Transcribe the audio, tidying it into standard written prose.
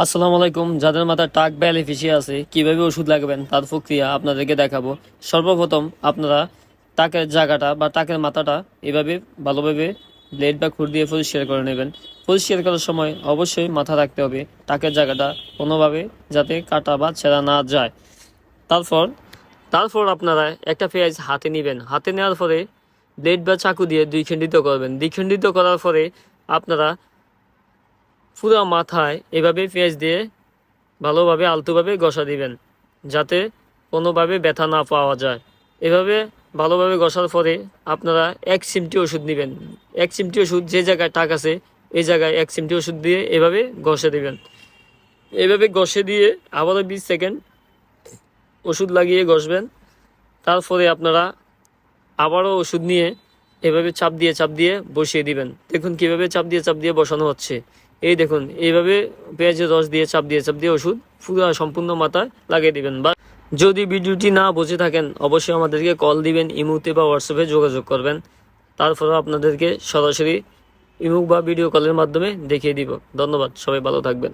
আসসালামু আলাইকুম। যাদের মাথায় টাক বা অ্যালিফিশিয়া আছে কিভাবে ওষুধ লাগাবেন তার প্রক্রিয়া আপনাদেরকে দেখাবো। সর্বপ্রথম আপনারা টাকের জায়গাটা বা টাকের মাথাটা এভাবে ভালোভাবে ব্লেড বা খুর দিয়ে পরিষ্কার করে নেবেন। পরিষ্কার করার সময় অবশ্যই মাথা রাখতে হবে টাকের জায়গাটা কোনোভাবে যাতে কাটা বা ছেঁড়া না যায়। তারপর তারপর আপনারা একটা পেঁয়াজ হাতে নেবেন। হাতে নেওয়ার পরে ব্লেড বা চাকু দিয়ে দ্বিখণ্ডিত করবেন। দ্বিখণ্ডিত করার পরে আপনারা পুরো মাথায় এভাবে পেঁয়াজ দিয়ে ভালোভাবে আলতোভাবে ঘষা দিবেন, যাতে কোনোভাবে ব্যথা না পাওয়া যায়। এভাবে ভালোভাবে ঘষার পরে আপনারা 1 চিমটি ওষুধ নেবেন। 1 চিমটি ওষুধ যে জায়গায় টাক আছে এই জায়গায় 1 চিমটি ওষুধ দিয়ে এভাবে ঘষে দিবেন। এভাবে ঘষে দিয়ে আবারও 20 সেকেন্ড ওষুধ লাগিয়ে ঘষবেন। তারপরে আপনারা আবারও ওষুধ নিয়ে এভাবে চাপ দিয়ে বসিয়ে দিবেন। দেখুন কিভাবে চাপ দিয়ে বসানো হচ্ছে। এই দেখুন এইভাবে পেঁয়াজের রস দিয়ে চাপ দিয়ে ওষুধ পুরো সম্পূর্ণ মাথায় লাগিয়ে দিবেন। বা যদি ভিডিওটি না বুঝে থাকেন অবশ্যই আমাদেরকে কল দিবেন, ইমোতে বা হোয়াটসঅ্যাপে যোগাযোগ করবেন। তারপরে আপনাদেরকে সরাসরি ইমো বা ভিডিও কলের মাধ্যমে দেখিয়ে দিব। ধন্যবাদ, সবাই ভালো থাকবেন।